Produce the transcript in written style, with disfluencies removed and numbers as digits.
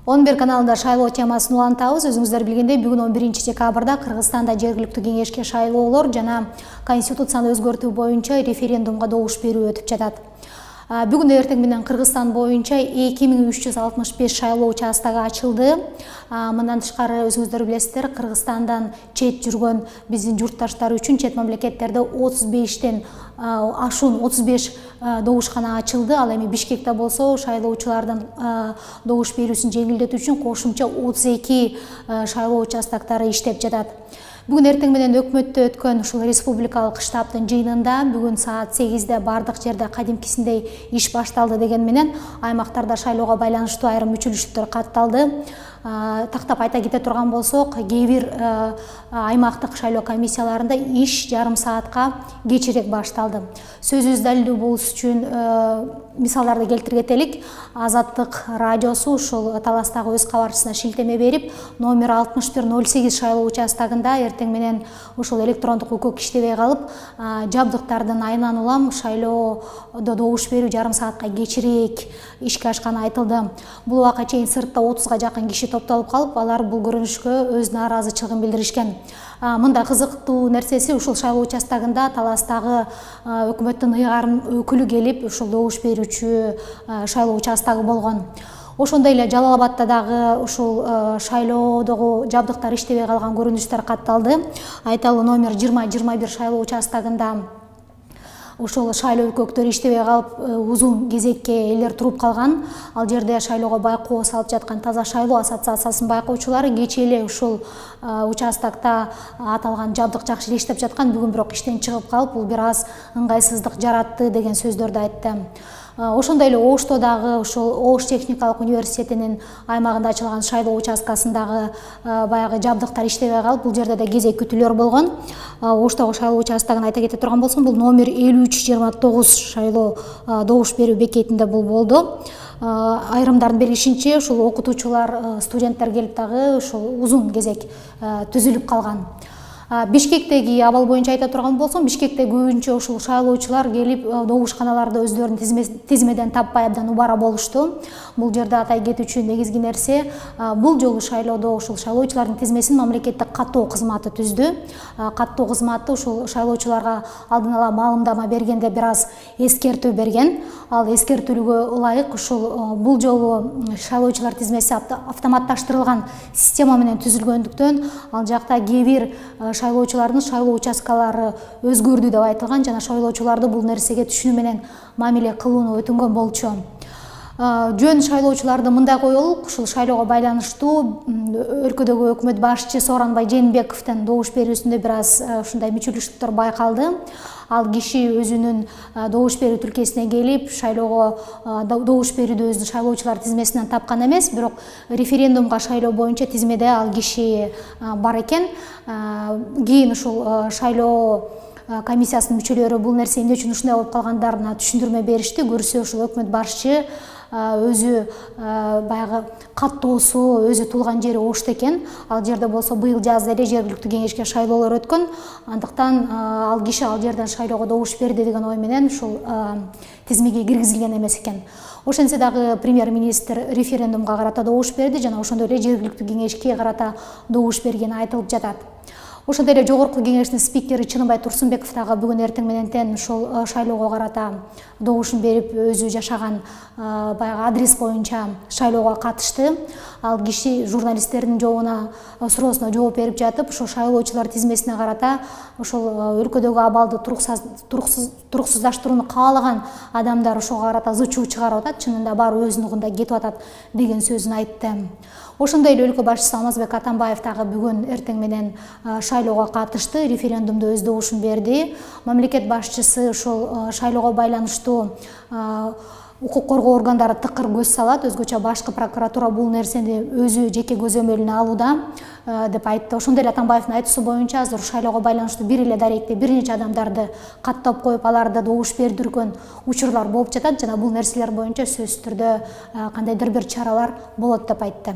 11 каналында шайлоо темасын улантабыз. Өзүңүздөр билгендей, бүгүн 11 декабрда Кыргызстанда жергиликтүү кеңешке шайлоолор жана конституцияны өзгөртүү боюнча референдумга добуш берүү өтүп жатат. Бүгүн эртең менен Кыргызстан боюнча 2365 шайлоо участогу ачылды. Мындан тышкары өзүңүздөр билесиздер, Кыргызстандан чет жүргөн биздин журтташтар үчүн чет мамлекеттерде 35 добушкана ачылды. Ал эми Бишкекте болсо шайлоочулардын добуш берүүсүн жеңилдетүү үчүн кошумча 32 шайлоо участоктары иштеп жатат. Бүгүн эртең менен өкмөттө өткөн ушул республикалык штабтын жыйынында бүгүн саат 8-де бардык жерде кадимкисиндей иш башталды деген менен аймактарда шайлоого байланыштуу айрым мүчөлүштүктөр катталды. Тактап айта кете турган болсок, кээ бир аймактык шайлоо комиссияларында иш жарым саатка кечирээк башталды. Сөзүбүз далилдүү болуш үчүн мисалдарды келтире кетелик. Азаттык радиосу ушул таластагы өз кабарчысына шилтеме берип, номер 6108 шайлоо участогунда эртең менен ушул электрондук укук иштебей калып, жабдыктардын айынан улам шайлоодо добуш берүү жарым саатка кечирээк ишке ашканы айтылды. Бул убакка чейин сыртта 30га жакын киши топтолуп калып, алар бул көрүнүшкө өз нааразычылыгын билдиришкен. Мында кызыктуу нерсеси, ушул шайлоо участогунда таластагы өкмөттүн ыйгарым өкүлү келип, ушул добуш берүүчү шайлоо участогу болгон. Ошондой эле Жалал Абадта дагы ушул шайлоодогу жабдыктар иштебей калган көрүнүштөр катталды. Айталы номер 20-21 шайлоо участогунда ушул шайлоо өкөктөрү иштебей калып, узун кезекке элер туруп калган. Ал жерде шайлоого байкоо салып жаткан Таза шайлоо ассоциациясынын байкоочулары кечээ эле ушул участокто аталган жабдык жакшы эле иштеп жаткан, бүгүн бирок иштен чыгып калып, бул бир аз ыңгайсыздык жаратты деген сөздөрдү айтты. Ошондой эле Ошто дагы ушул Ош техникалык университетинин аймагында ачылган шайлоо участкасындагы баягы жабдыктар иштебей калып, бул жерде да кезек күтүүлөр болгон. Оштогу шайлоо участогун айта кете турган болсом, бул номер 5329 шайлоо добуш берүү бекетинде бул болду. Айрымдардын белгишинче, ушул окутуучулар, студенттер келип дагы ушул узун кезек түзүлүп калган. Бишкектеги абал боюнча айта турган болсом, Бишкекте көбүнчө ушул шайлоочулар келип добушканаларды өздөрүнүн тизмеден таппай абдан убара болушту. Бул жерде атай кетүүчү негизги нерсе, бул жолу шайлоодо ушул шайлоочулардын тизмесин мамлекеттик каттоо кызматы түздү. Каттоо кызматы ушул шайлоочуларга алдын ала маалымдама бергенде бир аз эскертүү берген. Ал эскертүүгө ылайык ушул бул жолу шайлоочулар тизмеси автоматташтырылган система менен түзүлгөндүктөн, ал жакта кээ бир шайлоочулардын шайлоо участкалары өзгөрдү деп айтылган жана шайлоочуларды бул нерсеге түшүнүү менен мамиле кылууну өтүнгөн болчу. Жөн шайлоочуларды мындай коелук, ушул шайлоого байланыштуу өлкөдөгү өкмөт башчы Сооронбай Жээнбековдун добуш берүүсүндө бир аз ушундай мүчөлүштүктөр байкалды. Ал киши өзүнүн добуш берүү тилкесине келип, шайлоого добуш берүүдө өзү шайлоочулар тизмесинен тапкан эмес, бирок референдумга шайлоо боюнча тизмеде ал киши бар экен. Кийин ушул шайлоо комиссиясынын мүчөлөрү бул нерсе эмне үчүн ушундай болуп калгандарына түшүндүрмө беришти. Көрсө ушул өкмөт башчы өзү баягы каттоосу, өзү туулган жери Ошто экен. Ал жерде болсо быйыл жазда эле жергиликтүү кеңешке шайлоолор өткөн. Андыктан ал киши ал жерден шайлоого добуш берди деген ой менен ушул тизмеге киргизилген эмес экен. Ошентсе дагы премьер-министр референдумга карата добуш берди жана ошондой эле жергиликтүү кеңешке карата добуш бергени айтылып жатат. Ошондой эле жогорку кеңештин спикери Чыныбай Турсунбеков дагы бүгүн эртең менен ушул шайлоого карата добушун берип, өзү жашаган баягы адрес боюнча шайлоого катышты. Ал киши журналисттердин суроосуна жооп берип жатып, ошол шайлоочулар тизмесине карата ошол өлкөдөгү абалды туруксуздаштырууну каалаган адамдар ошого карата зычуу чыгарып атат, чынында баары өзүнүн угунда кетип атат деген сөзүн айтты. Ошондой эле өлкө башчысы Алмазбек Атамбаев дагы бүгүн эртең менен шайлоого катышты, референдумда өз добушун берди. Мамлекет башчысы ушул шайлоого байланыштуу укук коргоо органдары тыкыр көз салат, өзгөчө башкы прокуратура бул нерсени өзү жеке көзөмөлүнө алууда деп айтты. Ошондой эле Атамбаевдин айтуусу боюнча азыр шайлоого байланыштуу бир эле даректе бир нече адамдарды каттап коюп, аларды добуш бердирген учурлар болуп жатат жана бул нерселер боюнча сөзсүз түрдө кандайдыр бир чаралар болот деп айтты.